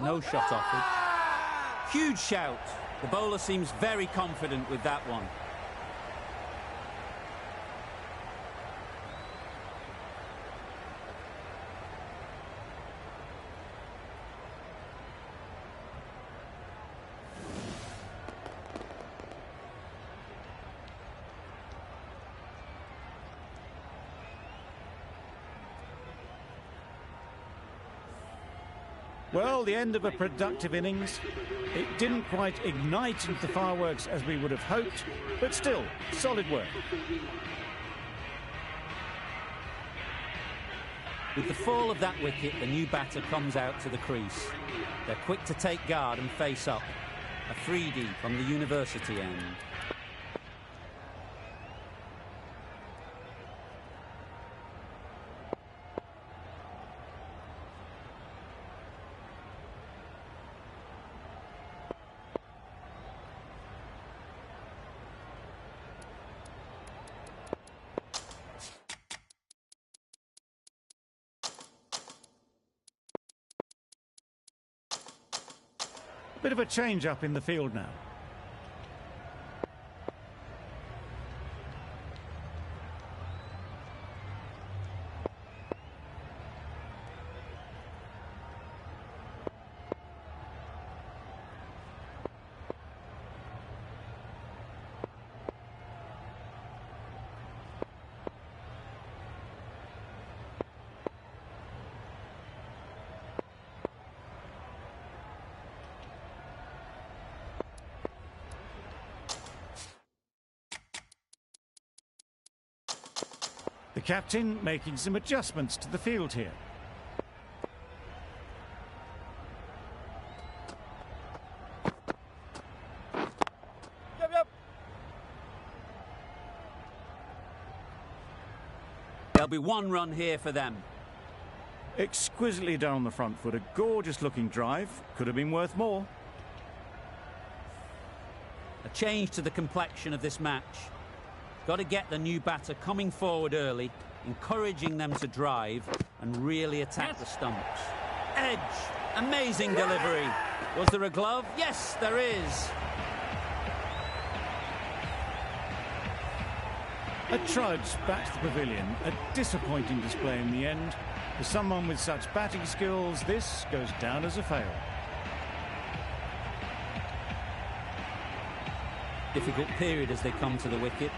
No shot offered. Huge shout. The bowler seems very confident with that one. Well, the end of a productive innings. It didn't quite ignite into the fireworks as we would have hoped, but still, solid work. With the fall of that wicket, the new batter comes out to the crease. They're quick to take guard and face up. Afridi from the University end. Bit of a change-up in the field now. The captain making some adjustments to the field here. Yep. There'll be one run here for them. Exquisitely down the front foot, a gorgeous looking drive. Could have been worth more. A change to the complexion of this match. Got to get the new batter coming forward early, encouraging them to drive and really attack the stumps. Edge, amazing delivery. Was there a glove? Yes, there is. A trudge back to the pavilion, a disappointing display in the end. For someone with such batting skills, this goes down as a fail. Difficult period as they come to the wicket.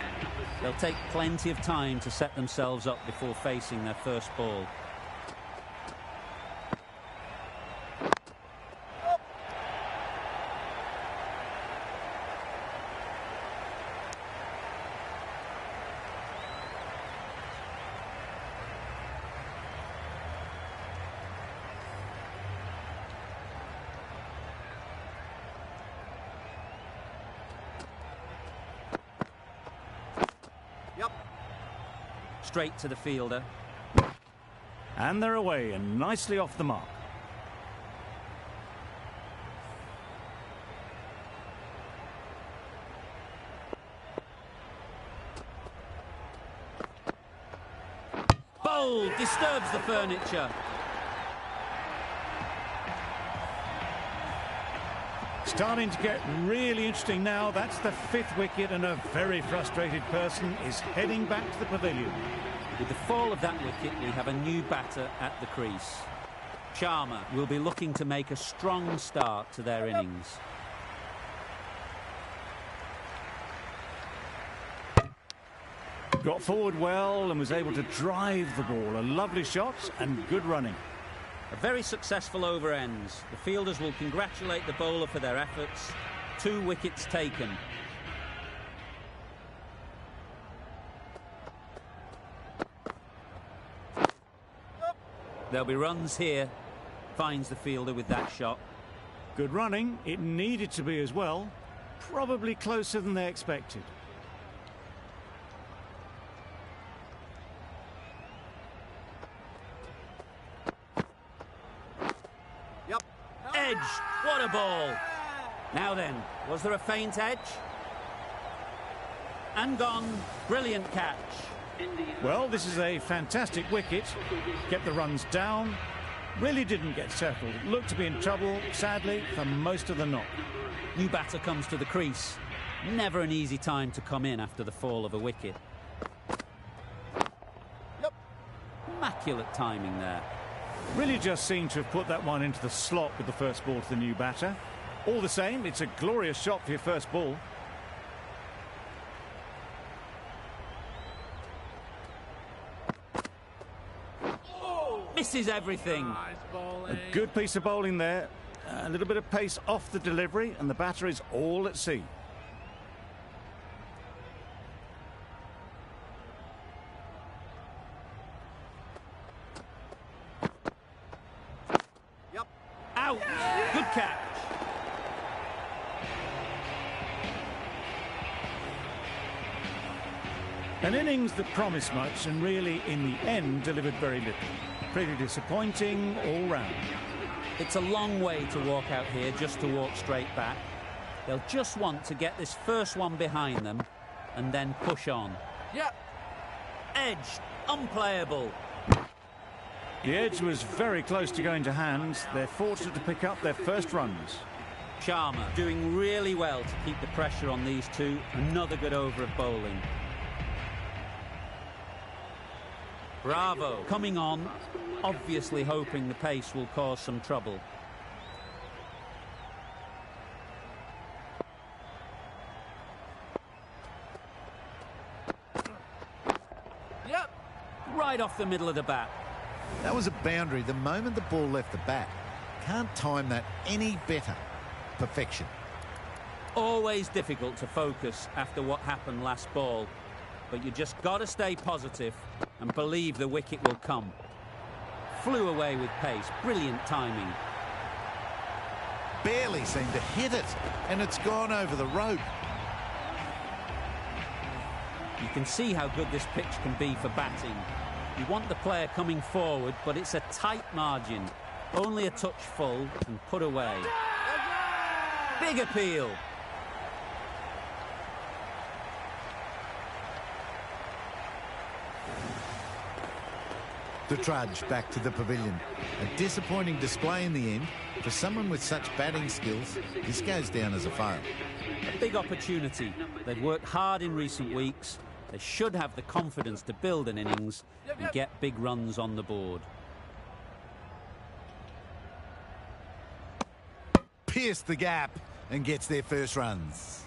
They'll take plenty of time to set themselves up before facing their first ball. Straight to the fielder. And they're away and nicely off the mark. Bold, disturbs the furniture. Starting to get really interesting now. That's the fifth wicket and a very frustrated person is heading back to the pavilion. With the fall of that wicket, we have a new batter at the crease. Sharma will be looking to make a strong start to their innings. Got forward well and was able to drive the ball. A lovely shot and good running. A very successful over ends. The fielders will congratulate the bowler for their efforts. 2 wickets taken. There'll be runs here. Finds the fielder with that shot. Good running. It needed to be as well. Probably closer than they expected. Edge, what a ball. Now then, was there a feint edge? And gone, brilliant catch. Well, this is a fantastic wicket. Kept the runs down. really didn't get settled. Looked to be in trouble, sadly, for most of the knock. New batter comes to the crease. Never an easy time to come in after the fall of a wicket. Yep. Immaculate timing there. Really just seemed to have put that one into the slot with the first ball to the new batter. All the same, it's a glorious shot for your first ball. Misses everything. A good piece of bowling there. A little bit of pace off the delivery, and the batter is all at sea. Yep. Out. Good catch. An innings that promised much and really, in the end, delivered very little. Pretty disappointing all round. It's a long way to walk out here just to walk straight back. They'll just want to get this first one behind them and then push on. Yep. Edge, unplayable. The edge was very close to going to hands. They're fortunate to pick up their first runs. Sharma doing really well to keep the pressure on these two. Another good over of bowling. Bravo coming on, obviously hoping the pace will cause some trouble. Yep. Right off the middle of the bat. That was a boundary the moment the ball left the bat. Can't time that any better. Perfection. Always difficult to focus after what happened last ball, but you just got to stay positive and believe the wicket will come. Flew away with pace, brilliant timing. Barely seemed to hit it, and it's gone over the rope. You can see how good this pitch can be for batting. You want the player coming forward, but it's a tight margin. Only a touch full and put away. Big appeal. The trudge back to the pavilion. A disappointing display in the end. For someone with such batting skills, this goes down as a fail. A big opportunity. They've worked hard in recent weeks. They should have the confidence to build an innings and get big runs on the board. Pierced the gap and gets their first runs.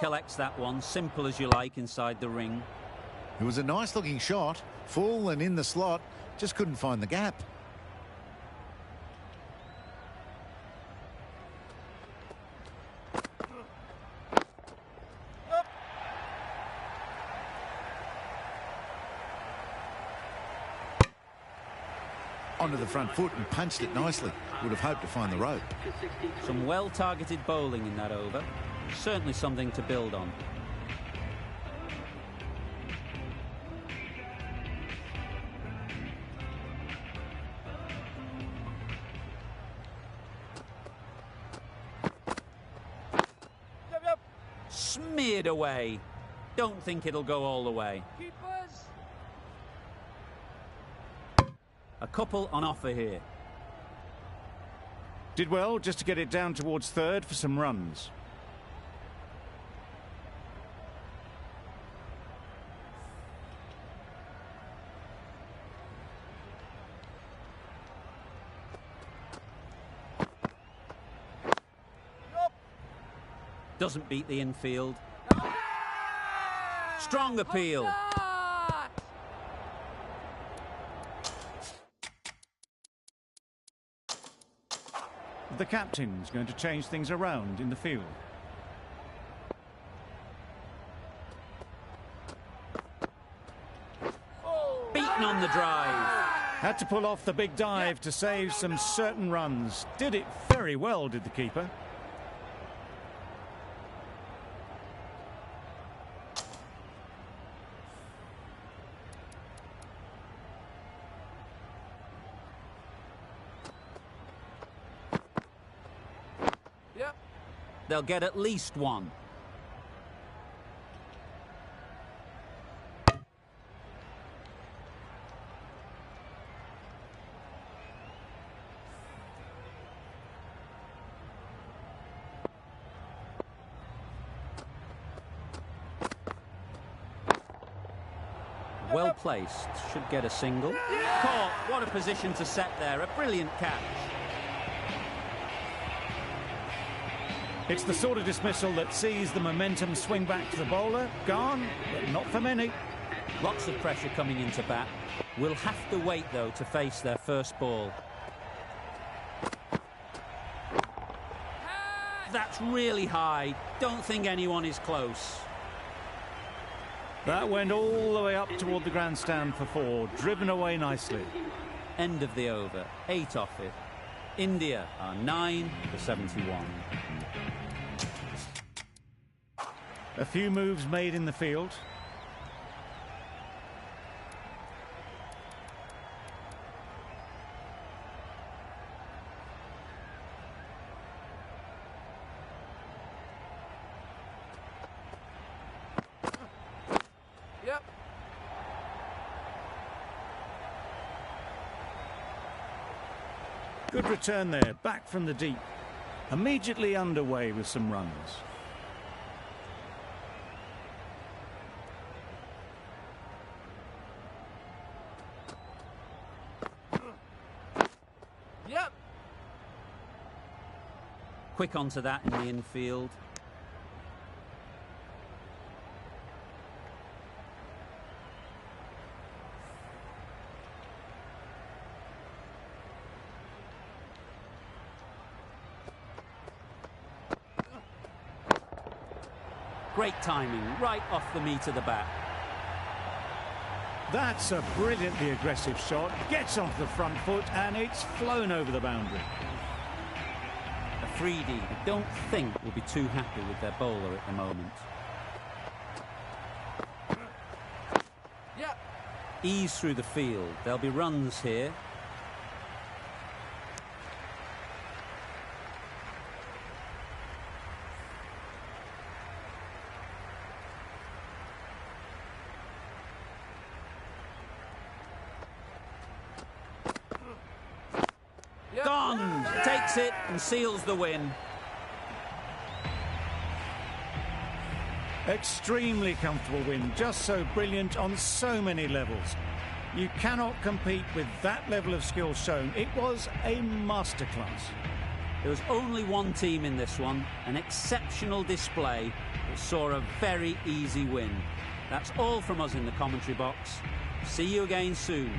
Collects that one, simple as you like, inside the ring. It was a nice looking shot, full and in the slot, just couldn't find the gap. Onto the front foot and punched it nicely. Would have hoped to find the rope. Some well-targeted bowling in that over. Certainly something to build on. Yep. Smeared away. Don't think it'll go all the way. Keepers. A couple on offer here. Did well just to get it down towards third for some runs. Doesn't beat the infield. Strong appeal. The captain's going to change things around in the field. Beaten on the drive. Had to pull off the big dive to save some certain runs. Did it very well, did the keeper. they'll get at least one. Well placed, should get a single. Caught, what a position to set there, a brilliant catch. It's the sort of dismissal that sees the momentum swing back to the bowler. Gone, but not for many. Lots of pressure coming into bat. Will have to wait, though, to face their first ball. That's really high. Don't think anyone is close. That went all the way up toward the grandstand for 4, driven away nicely. End of the over, 8 off it. India are 9 for 71. A few moves made in the field. Yep. Good return there, back from the deep. Immediately underway with some runs. Yep. Quick onto that in the infield. Great timing, right off the meat of the bat. That's a brilliantly aggressive shot. Gets onto the front foot and it's flown over the boundary. Afridi, I don't think, will be too happy with their bowler at the moment. Yep. Ease through the field. There'll be runs here. Yep. Gone! Takes it and seals the win. Extremely comfortable win, just so brilliant on so many levels. You cannot compete with that level of skill shown. It was a masterclass. There was only one team in this one, an exceptional display that saw a very easy win. That's all from us in the commentary box. See you again soon.